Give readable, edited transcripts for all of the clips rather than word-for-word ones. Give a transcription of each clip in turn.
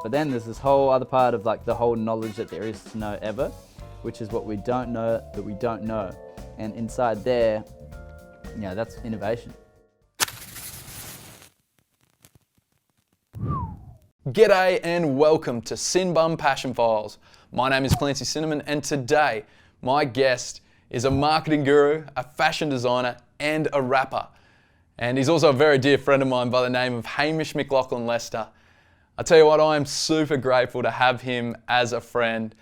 But then there's this whole other part of like the whole knowledge that there is to know ever, which is what we don't know that we don't know. And inside there, that's innovation. G'day and welcome to Sinbun Passion Files. My name is Clancy Cinnamon, and today my guest is a marketing guru, a fashion designer and a rapper. And he's also a very dear friend of mine by the name of Hamish MacLachlan Lester. I tell you what, I am super grateful to have him as a friend.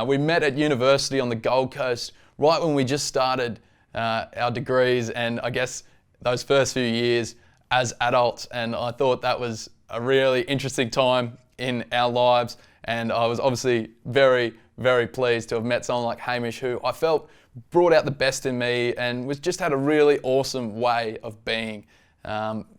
We met at university on the Gold Coast right when we just started our degrees, and I guess those first few years as adults, and I thought that was a really interesting time in our lives, and I was obviously very, very pleased to have met someone like Hamish, who I felt brought out the best in me and just had a really awesome way of being.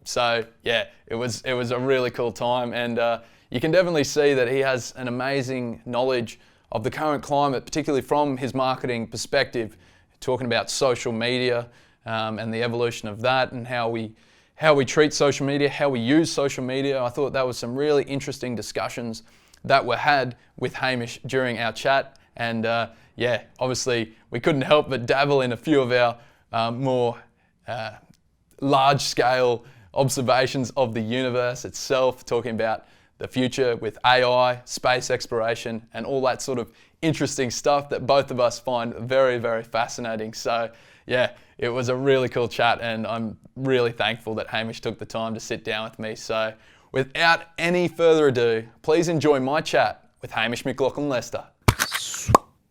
So yeah, it was a really cool time, and you can definitely see that he has an amazing knowledge of the current climate, particularly from his marketing perspective, talking about social media and the evolution of that, and how we treat social media, how we use social media. I thought that was some really interesting discussions that were had with Hamish during our chat. And obviously we couldn't help but dabble in a few of our more large-scale observations of the universe itself, talking about the future with AI, space exploration, and all that sort of interesting stuff that both of us find very, very fascinating. So yeah, it was a really cool chat, and I'm really thankful that Hamish took the time to sit down with me. So without any further ado, please enjoy my chat with Hamish MacLachlan Lester.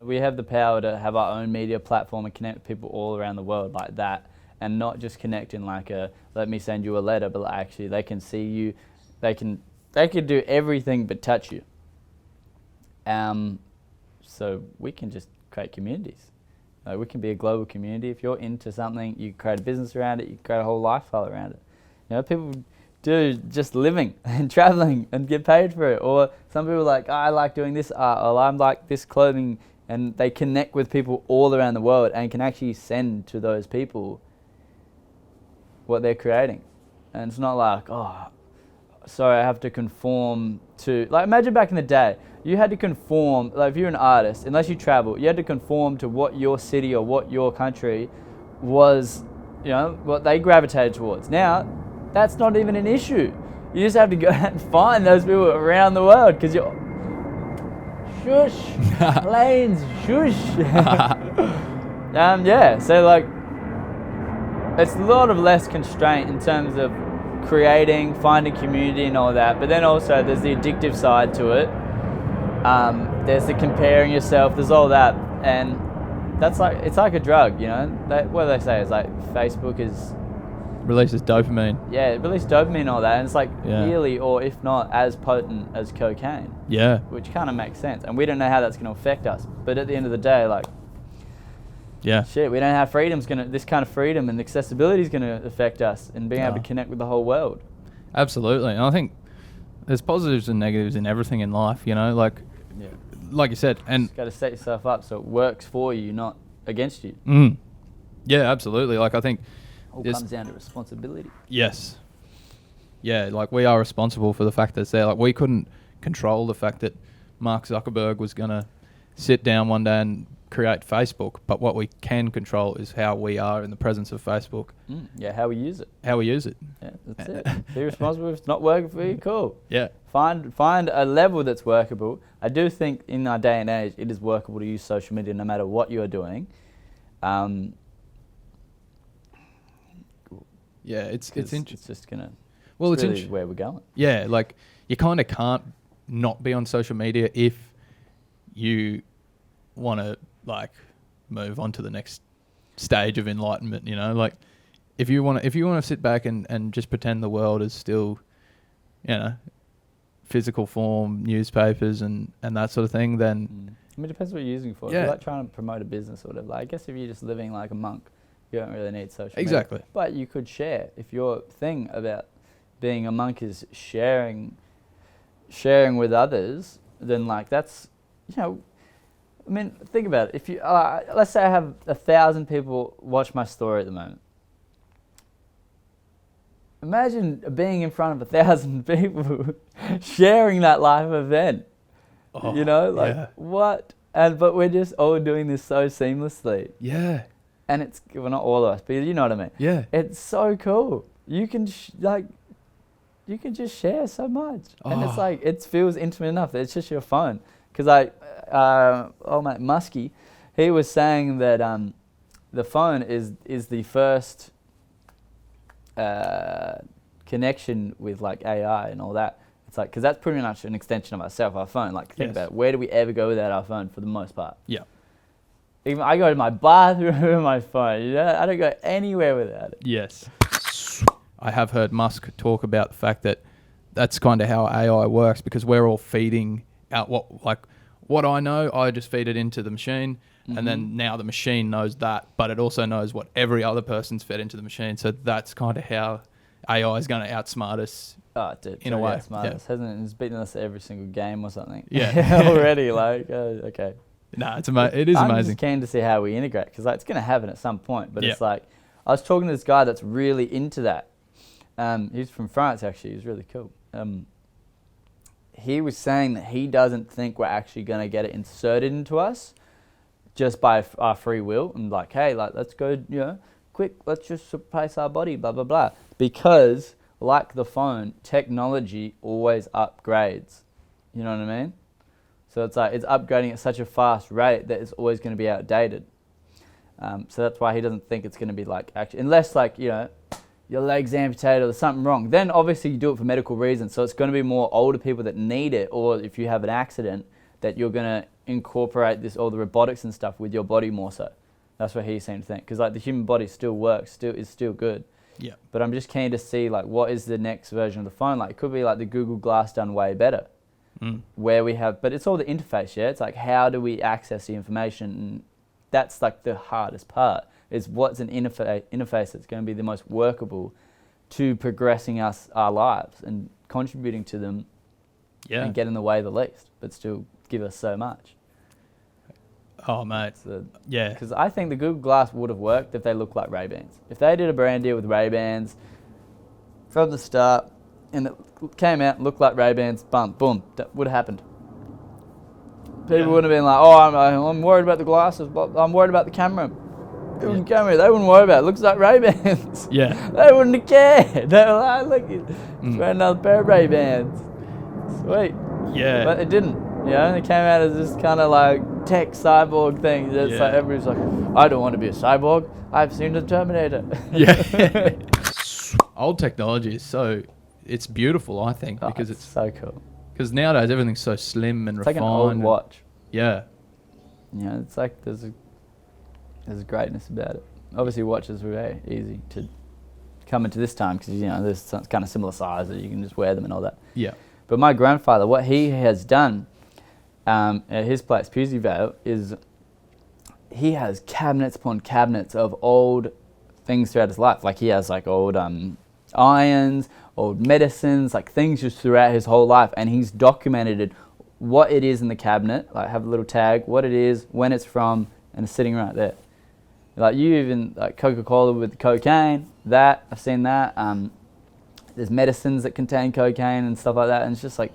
We have the power to have our own media platform and connect with people all around the world like that, and not just connect in like a, let me send you a letter, but actually they can see you, they can do everything but touch you. So we can just create communities. We can be a global community. If you're into something, you create a business around it, you create a whole lifestyle around it. People do just living and traveling and get paid for it. Or some people are like, I like doing this art, or I like this clothing, and they connect with people all around the world and can actually send to those people what they're creating. And it's not like, oh, sorry, I have to conform to, like, imagine back in the day, you had to conform, like if you're an artist, unless you travel, you had to conform to what your city or what your country was, what they gravitated towards. Now, that's not even an issue. You just have to go out and find those people around the world, because you're, shush, planes, shush. So like, it's a lot of less constraint in terms of creating, finding community and all that, but then also there's the addictive side to it. There's the comparing yourself, there's all that, and that's like, it's like a drug, what do they say, it's like Facebook is releases dopamine. Yeah, it releases dopamine and all that, and it's like nearly, or if not as potent as cocaine. Yeah. Which kind of makes sense, and we don't know how that's going to affect us, but at the end of the day, like, shit, we don't have this kind of freedom and accessibility is going to affect us and being able to connect with the whole world. Absolutely. And I think there's positives and negatives in everything in life, like you said. And you've got to set yourself up so it works for you, not against you. Yeah, absolutely. Like, I think it all comes down to responsibility. Yes. Yeah, like we are responsible for the fact that it's there. Like, we couldn't control the fact that Mark Zuckerberg was going to sit down one day and create Facebook, but what we can control is how we are in the presence of Facebook. How we use it. Yeah, that's it. Be responsible. If it's not working for you, cool. Yeah. Find a level that's workable. I do think in our day and age, it is workable to use social media no matter what you're doing. It's interesting. It's just gonna. Well, it's really where we're going. Yeah, like you kind of can't not be on social media if you want to like move on to the next stage of enlightenment. Like if you want to sit back and just pretend the world is still, physical form, newspapers and that sort of thing, then it depends what you're using it for. If you're like trying to promote a business or whatever, I guess if you're just living like a monk, you don't really need social media. But you could share. If your thing about being a monk is sharing with others, then like that's, I mean, think about it. If you, let's say I have 1,000 people watch my story at the moment. imagine being in front of 1,000 people sharing that live event. Oh, You know, like yeah. what? But we're just all doing this so seamlessly. Yeah. And it's, well, not all of us, but you know what I mean. Yeah. It's so cool. You can you can just share so much, and it's Oh. like it feels intimate enough that it's just your phone. Because mate Muskie, he was saying that the phone is the first connection with like AI and all that. It's like, because that's pretty much an extension of ourselves, our phone. Like, think Yes. about it. Where do we ever go without our phone for the most part? Yeah. Even I go to my bathroom with my phone. You know, I don't go anywhere without it. Yes. I have heard Musk talk about the fact that that's kind of how AI works, because we're all feeding out what I know, I just feed it into the machine, and then now the machine knows that, but it also knows what every other person's fed into the machine. So that's kind of how AI is going to outsmart us. Oh, dude, In a way, smart yeah. us, hasn't it? It's beaten us at every single game or something. Yeah. Already, like, okay. No, it is I'm amazing. just keen to see how we integrate, because like, it's going to happen at some point. But Yeah. it's like, I was talking to this guy that's really into that. He's from France, actually. He's really cool. He was saying that he doesn't think we're actually going to get it inserted into us just by our free will, and like, hey, like, let's go, you know, quick, let's just replace our body, blah, blah, blah. Because, like the phone, technology always upgrades. You know what I mean? So it's like, it's upgrading at such a fast rate that it's always going to be outdated. So that's why he doesn't think it's going to be like, actually, unless like, you know, your leg's amputated or there's something wrong. Then obviously you do it for medical reasons. So it's going to be more older people that need it, or if you have an accident, that you're going to incorporate this, all the robotics and stuff with your body more so. That's what he seemed to think. Because like the human body still works, is still good. Yeah. But I'm just keen to see like what is the next version of the phone. Like it could be like the Google Glass done way better. Where we have, but it's all the interface, yeah? It's like, how do we access the information? And that's like the hardest part, is what's an interface that's going to be the most workable to progressing our lives and contributing to them, Yeah. and get in the way the least, but still give us so much. Oh, mate. Yeah. Because I think the Google Glass would have worked if they looked like Ray-Bans. If they did a brand deal with Ray-Bans from the start, and it came out and looked like Ray-Bans, boom, that would have happened. People wouldn't have been like, oh, I'm worried about the glasses, but I'm worried about the camera. They wouldn't worry about it. It looks like Ray-Bans. Yeah. They wouldn't have cared. They were like, look, wear another pair of Ray-Bans. Sweet. Yeah. But it didn't. You know, it came out as this kind of like tech cyborg thing. That's like, everybody's like, I don't want to be a cyborg. I've seen the Terminator. Yeah. Old technology is it's beautiful, I think, because it's so cool. Because nowadays everything's so slim and It's refined. like an old watch. Yeah. You know, it's like there's a greatness about it. Obviously, watches were very easy to come into this time because, you know, there's some kind of similar size that you can just wear them and all that. Yeah. But my grandfather, what he has done at his place, Pusey Vale, is he has cabinets upon cabinets of old things throughout his life. Like he has like old irons, old medicines, like things just throughout his whole life, and he's documented what it is in the cabinet, like have a little tag, what it is, when it's from, and it's sitting right there. Like you even, like Coca-Cola with cocaine, that, I've seen that. There's medicines that contain cocaine and stuff like that, and it's just like,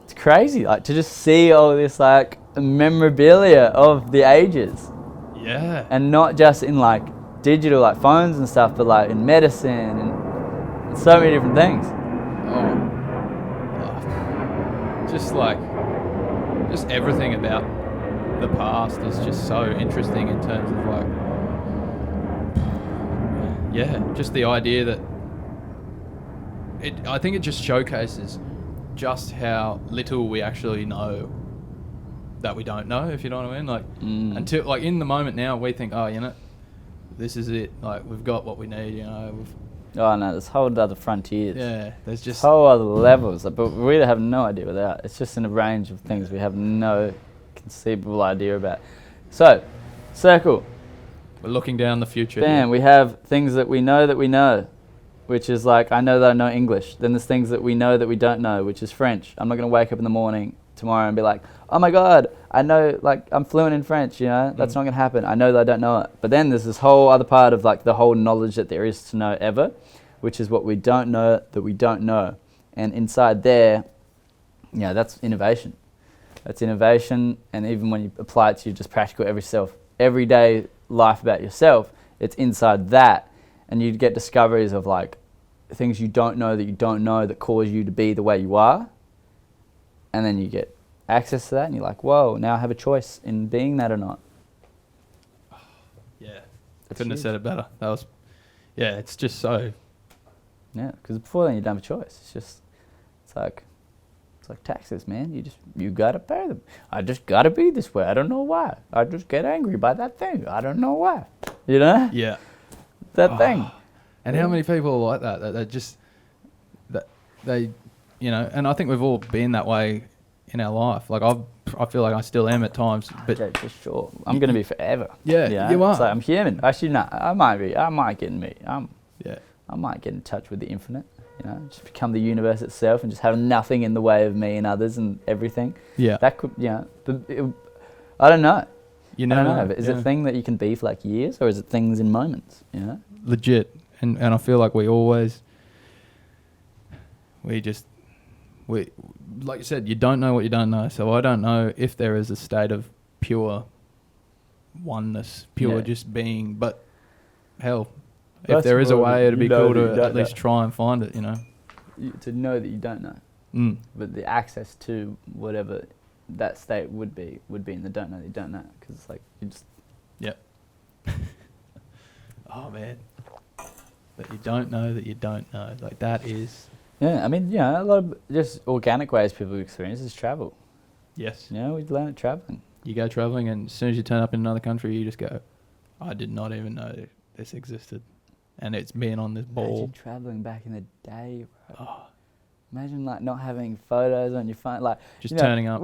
it's crazy, like to just see all this like memorabilia of the ages. Yeah. And not just in like digital, like phones and stuff, but like in medicine and so many different things. Just everything about the past is just so interesting in terms of like, just the idea that I think it just showcases just how little we actually know that we don't know, if you know what I mean. Like until like in the moment now we think, oh, you know, this is it. Like we've got what we need, you know. Oh no, there's whole other frontiers. Yeah, there's just whole other levels, but we have no idea without. It's just in a range of things we have no conceivable idea about. So, circle. we're looking down the future. Bam, we have things that we know, which is like, I know that I know English. Then there's things that we know that we don't know, which is French. I'm not going to wake up in the morning tomorrow and be like, oh my God, I know, like, I'm fluent in French, you know? That's not going to happen. I know that I don't know it. But then there's this whole other part of, like, the whole knowledge that there is to know ever, which is what we don't know that we don't know. And inside there, that's innovation. That's innovation, and even when you apply it to just practical everyday life about yourself, it's inside that, and you get discoveries of like things you don't know that cause you to be the way you are, and then you get access to that, and you're like, whoa, now I have a choice in being that or not. Yeah, couldn't have said it better. That was, it's just so. Yeah, because before then you don't have a choice. It's like taxes, man. You gotta pay them. I just gotta be this way. I don't know why. I just get angry by that thing. I don't know why. You know? Yeah. That thing. And how many people are like that they just, that they, and I think we've all been that way in our life. Like I feel like I still am at times, but yeah, for sure. I'm gonna be forever. Yeah, you are. So I'm human. Actually, no, I might get in me. I might get in touch with the infinite. Just become the universe itself and just have nothing in the way of me and others and everything. Yeah. That could, I don't know. You know, I don't know. Is it a thing that you can be for like years, or is it things in moments? Legit. And I feel like we like you said, you don't know what you don't know. So I don't know if there is a state of pure oneness, just being, but hell, if there is a way, it'd be cool to at least try and find it, To know that you don't know. But the access to whatever that state would be in the don't know that you don't know. Because it's like, you just... Yep. Oh, man. That you don't know that you don't know. Like, that is... Yeah, I mean, a lot of just organic ways people experience is travel. Yes. We learn it traveling. You go traveling, and as soon as you turn up in another country, you just go, I did not even know this existed. And it's been on this ball. Imagine traveling back in the day, bro. Oh. Imagine like not having photos on your phone, like just turning up.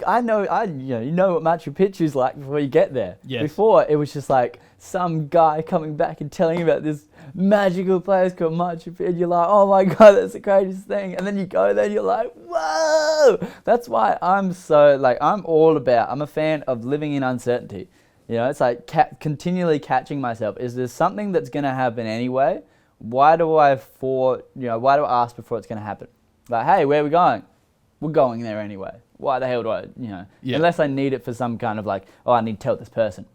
I know you know what Machu Picchu's like before you get there. Yes. Before it was just like some guy coming back and telling you about this magical place called Machu Picchu. You're like, oh my god, that's the greatest thing. And then you go there, and you're like, whoa. That's why I'm a fan of living in uncertainty. It's like continually catching myself. Is there something that's going to happen anyway? Why do I ask before it's going to happen? Like, hey, where are we going? We're going there anyway. Why the hell do I, unless I need it for some kind of like, I need to tell this person.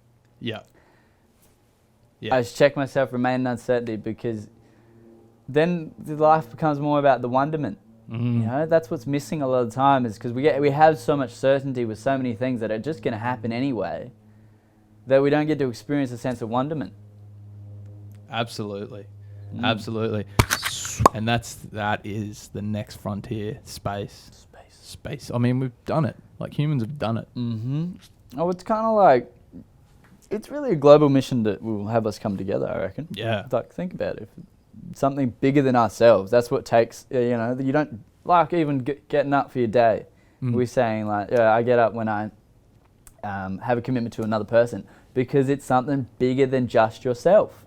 Yeah. I just check myself, remain in uncertainty, because then the life becomes more about the wonderment. Mm-hmm. That's what's missing a lot of the time, is because we have so much certainty with so many things that are just going to happen anyway, that we don't get to experience a sense of wonderment. Absolutely. Absolutely. And that is the next frontier, space. I mean, we've done it. Like, humans have done it. Oh, it's kind of like, it's really a global mission that will have us come together, I reckon. Yeah. Like, think about it. Something bigger than ourselves. That's what takes, you don't, like even getting up for your day. We're saying like, I get up when I have a commitment to another person, because it's something bigger than just yourself.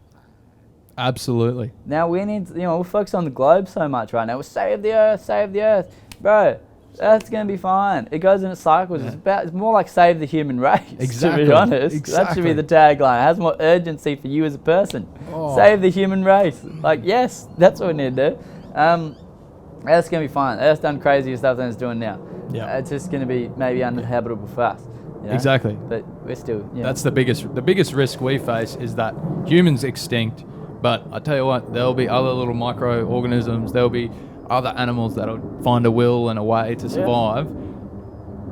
Absolutely. Now we need, we're focused on the globe so much right now. We're save the earth. Bro, Earth's going to be fine. It goes in its cycles. Yeah. It's more like save the human race, exactly. to be honest. Exactly. That should be the tagline. It has more urgency for you as a person. Save the human race. Like, yes, that's what we need to do. Earth's going to be fine. Earth's done crazier stuff than it's doing now. Yeah. It's just going to be maybe uninhabitable for us. Exactly. But we're still... That's the biggest risk we face, is that humans extinct. But I tell you what, there'll be other little microorganisms, there'll be other animals that'll find a will and a way to survive.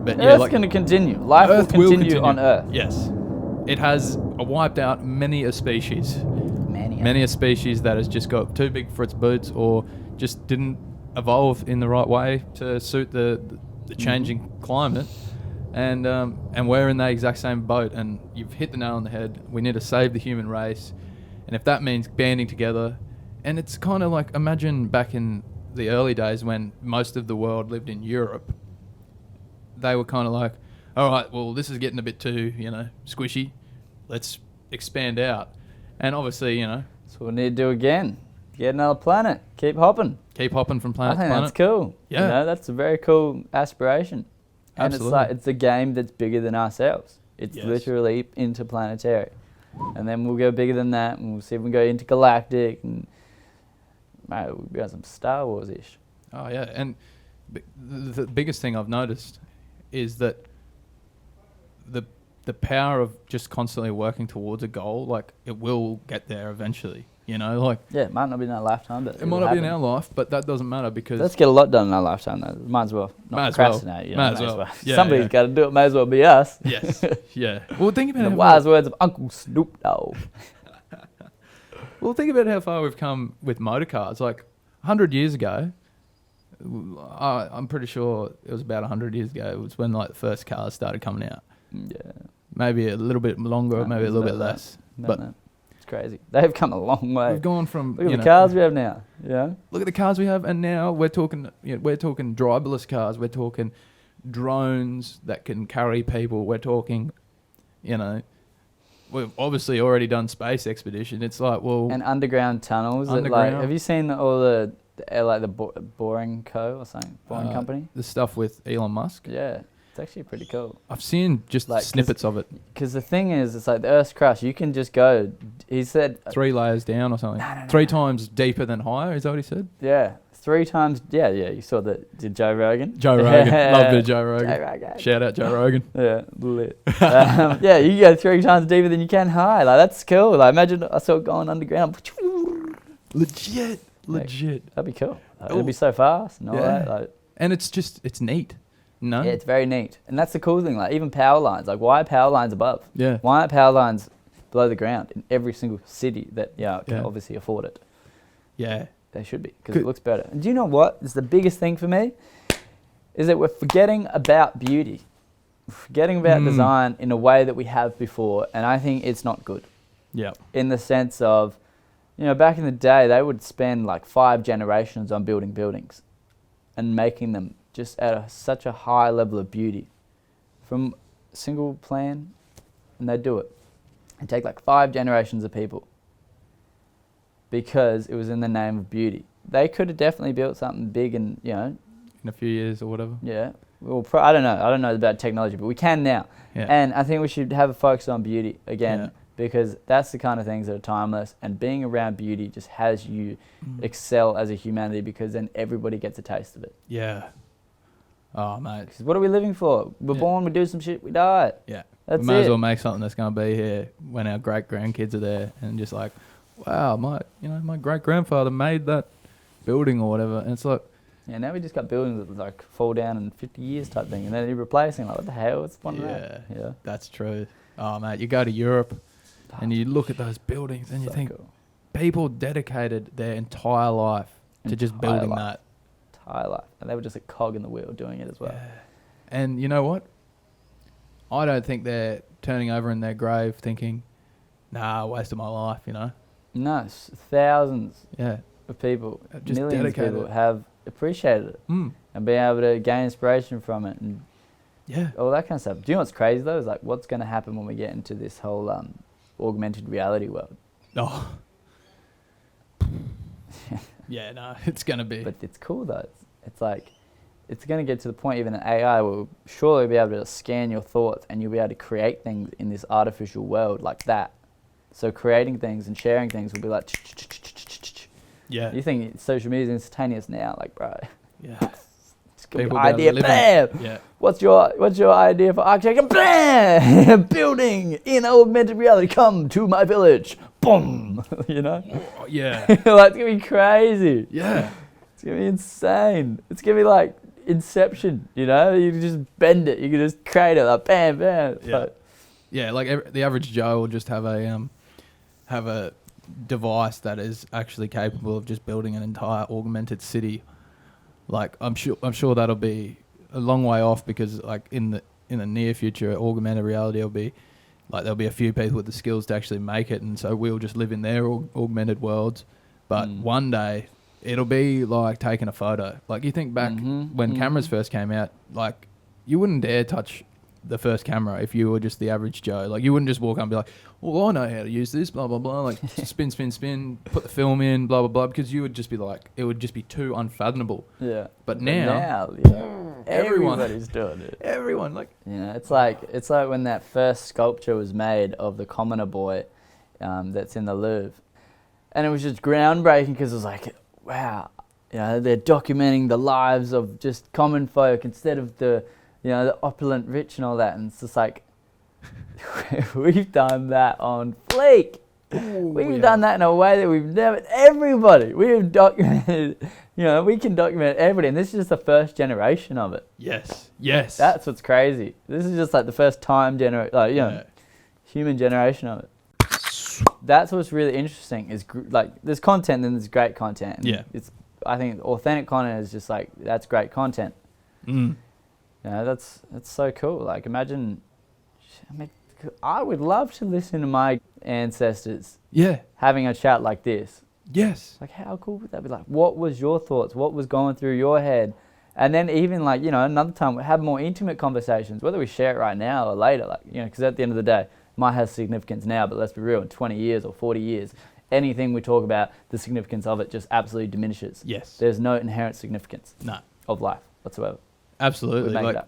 But Earth's going to continue. Life will continue on Earth. Yes. It has wiped out many a species. Many a species that has just got too big for its boots, or just didn't evolve in the right way to suit the changing climate. And we're in that exact same boat, and you've hit the nail on the head. We need to save the human race. And if that means banding together, and it's kind of like, imagine back in the early days when most of the world lived in Europe, they were kind of like, all right, well, this is getting a bit too, squishy. Let's expand out. And obviously, that's what we need to do again. Get another planet. Keep hopping. Keep hopping from planet to planet. I think that's cool. Yeah. That's a very cool aspiration. And Absolutely. it's like, it's a game that's bigger than ourselves. It's literally interplanetary. And then we'll go bigger than that, and we'll see if we can go intergalactic, and mate, we'd be on some Star Wars-ish. Oh yeah, and the biggest thing I've noticed is that the power of just constantly working towards a goal, like it will get there eventually. You know, like Yeah, it might not be in our lifetime, but it might not be in our life, but that doesn't matter because let's get a lot done in our lifetime, though. Might as well not Might as well. procrastinate. You know, Might as well. Yeah, Somebody's yeah. got to do it. May as well be us. yes, yeah. Well, think about The how wise words of Uncle Snoop Dogg. think about how far we've come with motor cars. Like 100 years ago, I'm pretty sure it was about 100 years ago. It was when like the first cars started coming out. Yeah. Maybe a little bit longer, or maybe a little bit less. But it's crazy. They've come a long way. we've gone from Look at the cars we have now. Yeah. Look at the cars we have, and now we're talking. We're talking driverless cars. We're talking drones that can carry people. We're talking, we've obviously already done space expedition. It's like, well, And underground tunnels. Underground. Have you seen all the Boring Co. or something? Boring Company? the stuff with Elon Musk. Yeah. It's actually pretty cool. I've seen just Like, snippets of it. Because the thing is, it's like the Earth's crust. You can just go. He said, 3 layers down or something. No. 3 times deeper than higher. Is that what he said? yeah, 3 times. Yeah. You saw that. Did Joe Rogan? Joe Rogan. Love a bit of Joe Rogan. Joe Rogan. Shout out Joe Rogan. Yeah, lit. Yeah, you can go 3 times deeper than you can high. Like, that's cool. Like, imagine I saw it going underground. Legit. That'd be cool. Like, Oh. it'd be so fast and all Yeah. that. Like, And it's neat. No? yeah, it's very neat. And that's the cool thing. Like, even power lines. Like, why are power lines above? Yeah. Why aren't power lines below the ground in every single city that can Yeah. obviously afford it? Yeah. They should be, because Good. it looks better. And do you know what is the biggest thing for me? Is that we're forgetting about beauty. We're forgetting about design in a way that we have before. And I think it's not good. Yeah. In the sense of, back in the day, they would spend like 5 generations on building buildings and making them just at such a high level of beauty from a single plan, and they'd do it. It'd take like 5 generations of people because it was in the name of beauty. They could have definitely built something big and, In a few years or whatever. yeah. Well, I don't know. I don't know about technology, but we can now. Yeah. And I think we should have a focus on beauty again. Yeah. Because that's the kind of things that are timeless, and being around beauty just has you excel as a humanity, because then everybody gets a taste of it. Yeah. Oh, mate. Because what are we living for? We're Yeah. born, we do some shit, we die. Yeah. That's we may as it. well make something that's going to be here when our great grandkids are there, and just like, wow, my great grandfather made that building or whatever, and it's like, Yeah, now we just got buildings that like fall down in 50 years type thing, and then you're replacing, like, what the hell? What's the point of that? Yeah. that's true. Oh, mate, you go to Europe and you look at those buildings and you So think cool. people dedicated their entire life to just Entire building life. that. Entire life. And they were just a cog in the wheel doing it as well. Yeah. And you know what? I don't think they're turning over in their grave thinking, nah, waste of my life, No, thousands Yeah. of people, Just millions of dedicated. people have appreciated it Mm. and being able to gain inspiration from it and Yeah. all that kind of stuff. Do you know what's crazy though? Is like, what's going to happen when we get into this whole augmented reality world? Oh. Yeah, no, it's going to be. But it's cool though. It's like, it's going to get to the point even in AI will surely be able to scan your thoughts and you'll be able to create things in this artificial world like that. So creating things and sharing things will be like, yeah. you think social media is instantaneous now, like, bro. Yeah. Just give me People an idea, be able to live bam! in- Yeah. What's your idea for architecture? Bam! Building in augmented reality. Come to my village. Boom! Oh, yeah. Like, it's gonna be crazy. Yeah. It's gonna be insane. It's gonna be like Inception. You can just bend it. You can just create it like bam, bam. It's Yeah. like, Yeah, like the average Joe will just have a device that is actually capable of just building an entire augmented city. Like I'm sure that'll be a long way off, because like in the near future, augmented reality will be like there'll be a few people with the skills to actually make it, and so we'll just live in their augmented worlds. But one day it'll be like taking a photo. Like you think back when cameras first came out, like you wouldn't dare touch the first camera if you were just the average Joe. Like you wouldn't just walk up and be like, well, I know how to use this, blah, blah, blah. Like spin, put the film in, blah, blah, blah. Because you would just be like, it would just be too unfathomable. yeah. But now everyone- everybody's doing it. everyone, like, It's like when that first sculpture was made of the commoner boy that's in the Louvre. And it was just groundbreaking because it was like, wow, they're documenting the lives of just common folk instead of the opulent rich and all that. And it's just like, we've done that on fleek. We've done that in a way that we've never, everybody, we have documented, we can document everybody. And this is just the first generation of it. Yes. That's what's crazy. This is just like the first time human generation of it. That's what's really interesting is there's content and there's great content. And I think authentic content is just like, that's great content. That's so cool. Like imagine, I would love to listen to my ancestors having a chat like this. Yes. Like how cool would that be? Like what was your thoughts? What was going through your head? And then even like, another time we have more intimate conversations, whether we share it right now or later, like, because at the end of the day, it might have significance now, but let's be real, in 20 years or 40 years, anything we talk about, the significance of it just absolutely diminishes. Yes. There's no inherent significance of life whatsoever. Absolutely. Like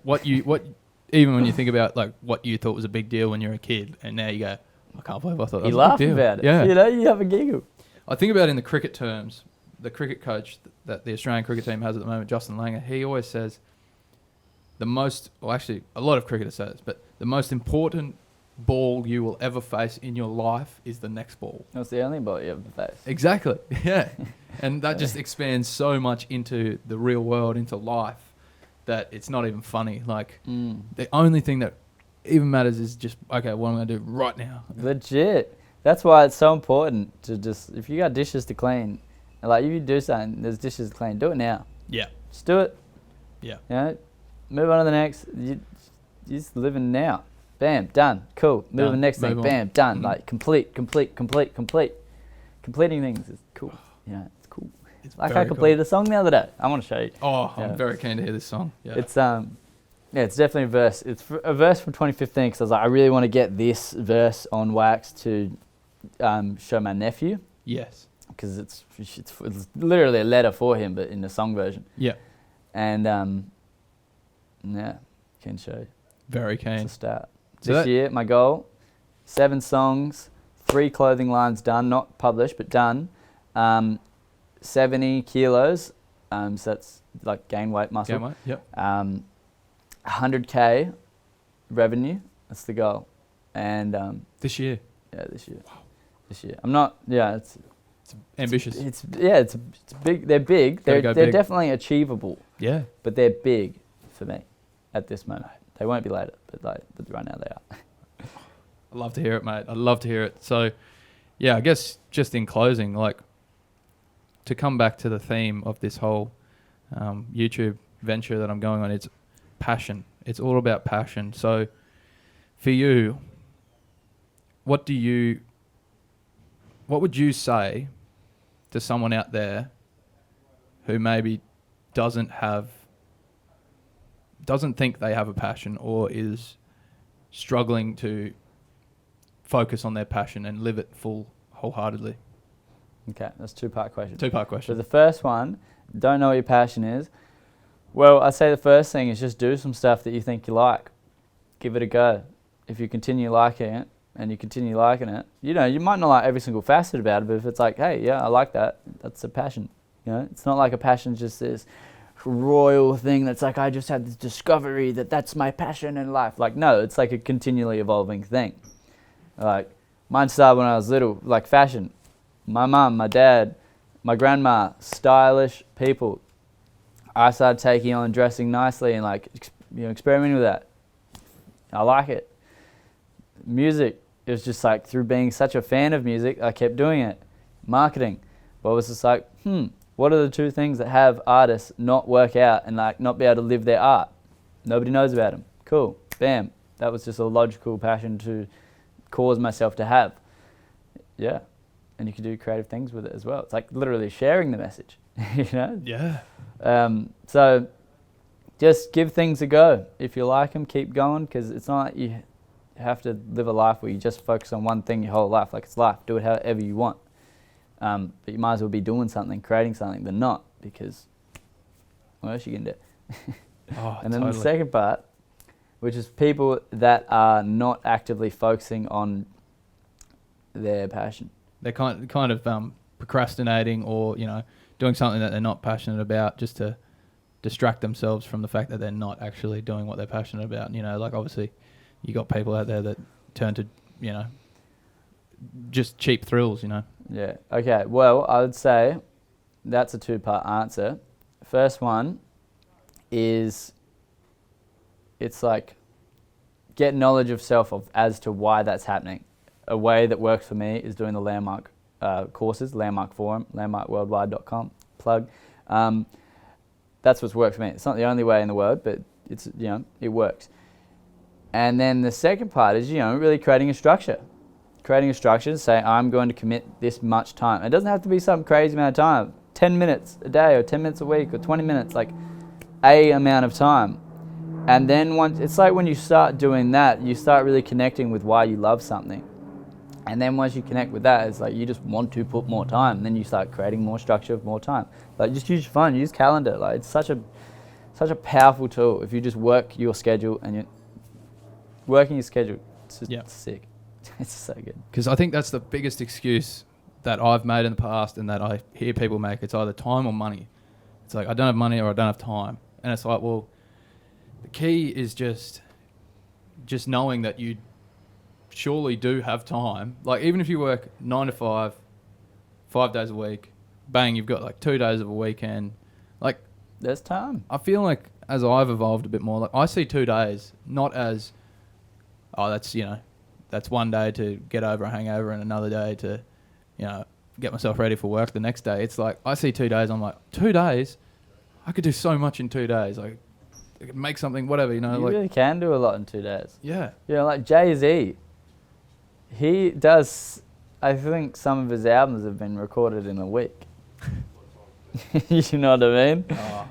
even when you think about like what you thought was a big deal when you were a kid, and now you go, I can't believe I thought that was a big deal. You laugh about it. Yeah. You have a giggle. I think about it in the cricket terms. The cricket coach that the Australian cricket team has at the moment, Justin Langer, he always says a lot of cricketers say this, but the most important ball you will ever face in your life is the next ball. That's the only ball you ever face. Exactly. Yeah. And that just expands so much into the real world, into life, that it's not even funny. Like the only thing that even matters is just, okay, what am I going to do right now? Legit. That's why it's so important to just, if you got dishes to clean, like if you do something, there's dishes to clean, do it now. Yeah. Just do it. Yeah. Move on to the next. You're just living now. Bam, done. Cool. Move on to the next thing. Bam, done. Like complete. Completing things is cool. It's cool. It's like I completed a song the other day. I want to show you. Oh, I'm very keen to hear this song. Yeah. It's it's definitely a verse. It's a verse from 2015 because I was like, I really want to get this verse on wax to show my nephew. Yes. Because it's literally a letter for him, but in the song version. Yeah. And can show you. Very keen. It's a start. This year, my goal, 7 songs, 3 clothing lines done, not published, but done. 70 kilos, so that's like gain weight muscle. Gain weight, yep. 100K revenue, that's the goal. And this year? Yeah, this year. Wow. This year. I'm not, it's ambitious. It's big. They're big. They're definitely achievable. Yeah. But they're big for me at this moment. They won't be later, but right now they are. I'd love to hear it, mate. I'd love to hear it. So, yeah, I guess just in closing, like to come back to the theme of this whole YouTube venture that I'm going on, it's passion. It's all about passion. So, for you, what would you say to someone out there who maybe doesn't think they have a passion or is struggling to focus on their passion and live it wholeheartedly? Okay, that's a two-part question. So the first one, don't know what your passion is. Well, I'd say the first thing is just do some stuff that you think you like. Give it a go. If you continue liking it, and you continue liking it, you might not like every single facet about it, but if it's like, hey, yeah, I like that, that's a passion. It's not like a passion just this royal thing that's like, I just had this discovery that's my passion in life. Like, no, it's like a continually evolving thing. Like, mine started when I was little, like fashion. My mum, my dad, my grandma, stylish people. I started taking on dressing nicely and like, experimenting with that. I like it. Music. It was just like through being such a fan of music, I kept doing it. Marketing. But it was just like, what are the 2 things that have artists not work out and like not be able to live their art? Nobody knows about them. Cool. Bam. That was just a logical passion to cause myself to have. Yeah. And you can do creative things with it as well. It's like literally sharing the message, Yeah. So just give things a go. If you like them, keep going, because it's not like you have to live a life where you just focus on one thing your whole life. Like, it's life. Do it however you want. But you might as well be doing something, creating something, than not, because what else you can do? And then the second part, which is people that are not actively focusing on their passion. They're kind of procrastinating or, doing something that they're not passionate about just to distract themselves from the fact that they're not actually doing what they're passionate about. You know, like obviously you got people out there that turn to, you know, just cheap thrills, you know. Yeah. Okay. Well, I would say that's a two-part answer. First one is it's like get knowledge of self as to why that's happening. A way that works for me is doing the Landmark courses, Landmark Forum, landmarkworldwide.com, plug. That's what's worked for me. It's not the only way in the world, but it's, you know, it works. And then the second part is, you know, really creating a structure. Creating a structure to say, I'm going to commit this much time. It doesn't have to be some crazy amount of time, 10 minutes a day or 10 minutes a week or 20 minutes, like a amount of time. And then once, it's like when you start doing that, you start really connecting with why you love something. And then once you connect with that, it's like you just want to put more time. And then you start creating more structure of more time. Like just use your phone, use calendar. Like it's such a powerful tool. If you just work your schedule and you're working your schedule, it's just sick. It's so good. Because I think that's the biggest excuse that I've made in the past and that I hear people make. It's either time or money. It's like, I don't have money or I don't have time. And it's like, well, the key is just knowing that you surely do have time. Like even if you work 9 to 5, 5 days a week, bang, you've got like 2 days of a weekend. Like there's time. I feel like as I've evolved a bit more, like I see 2 days not as, oh, that's, you know, that's one day to get over a hangover and another day to, you know, get myself ready for work the next day. It's like I see 2 days, I'm like, 2 days? I could do so much in 2 days. Like I could make something, whatever, you know. You like, really can do a lot in 2 days. Yeah. You know, like Jay-Z, he does, I think some of his albums have been recorded in a week. You know what I mean? Oh.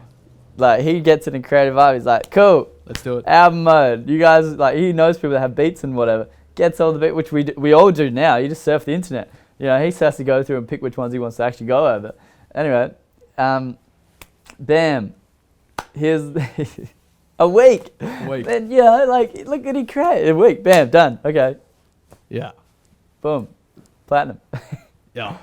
Like he gets it in creative vibe. He's like, cool, Let's do it. album mode. You guys, like he knows people that have beats and whatever. Gets all the beat, which we all do now. You just surf the internet. You know, he has to go through and pick which ones he wants to actually go over. Anyway, bam. Here's a week. Then, you know, like, look at he create. A week, bam, done. Okay. Yeah. Boom. Platinum. Yeah.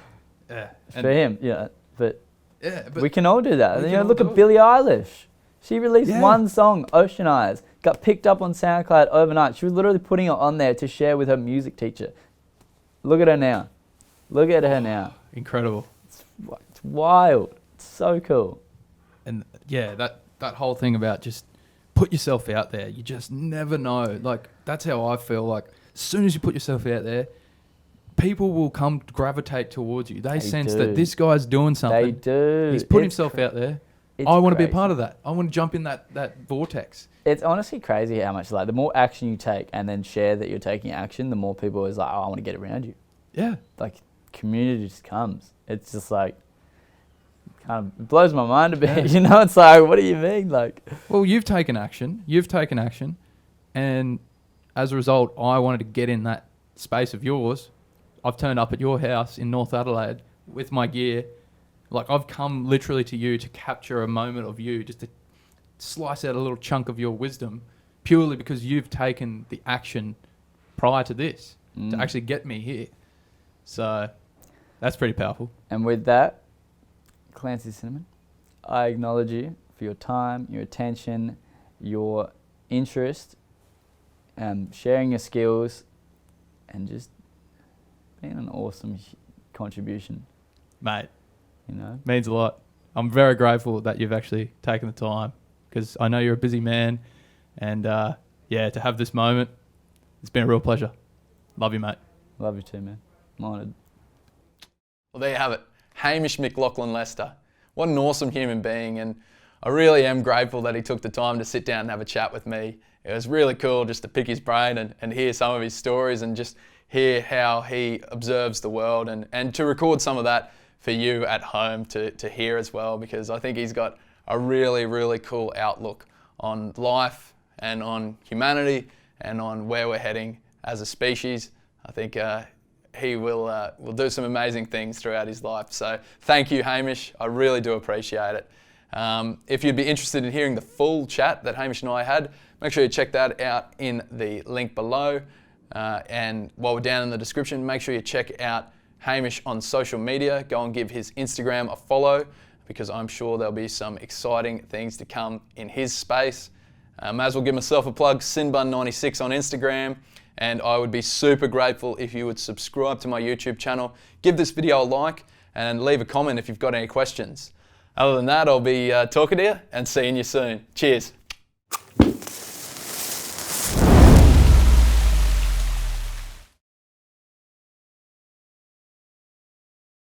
Yeah. For him, yeah. But but we can all do that. we You can know, all look do at it. Billie Eilish. She released one song, Ocean Eyes, got picked up on SoundCloud overnight. She was literally putting it on there to share with her music teacher. Look at her now. Look at her now. Incredible. It's wild. It's so cool. And yeah, that whole thing about just put yourself out there. You just never know. Like that's how I feel. Like as soon as you put yourself out there, people will come gravitate towards you. They sense that this guy's doing something. They do. He's put himself out there. I want to be a part of that. I want to jump in that vortex. It's honestly crazy how much, like, the more action you take and then share that you're taking action, the more people is like, oh, I want to get around you. Yeah. Like, community just comes. It's just like, kind of, it blows my mind a bit. You know, it's like, what do you mean? Like, well, you've taken action. And as a result, I wanted to get in that space of yours. I've turned up at your house in North Adelaide with my gear. Like, I've come literally to you to capture a moment of you, just to slice out a little chunk of your wisdom, purely because you've taken the action prior to this to actually get me here. So that's pretty powerful. And with that, Clancy Sinbun, I acknowledge you for your time, your attention, your interest, sharing your skills, and just being an awesome contribution. Mate, you know, means a lot. I'm very grateful that you've actually taken the time, because I know you're a busy man, and yeah, to have this moment, it's been a real pleasure. Love you, mate. Love you too, man. I'm honoured. Well, there you have it. Hamish MacLachlan Lester. What an awesome human being, and I really am grateful that he took the time to sit down and have a chat with me. It was really cool just to pick his brain and hear some of his stories and just hear how he observes the world, and to record some of that for you at home to hear as well, because I think he's got a really, really cool outlook on life and on humanity and on where we're heading as a species. I think he will do some amazing things throughout his life. So thank you, Hamish. I really do appreciate it. If you'd be interested in hearing the full chat that Hamish and I had, make sure you check that out in the link below. And while we're down in the description, make sure you check out Hamish on social media. Go and give his Instagram a follow. because I'm sure there'll be some exciting things to come in his space. May as well give myself a plug, Sinbun96 on Instagram, and I would be super grateful if you would subscribe to my YouTube channel, give this video a like, and leave a comment if you've got any questions. Other than that, I'll be talking to you and seeing you soon. Cheers.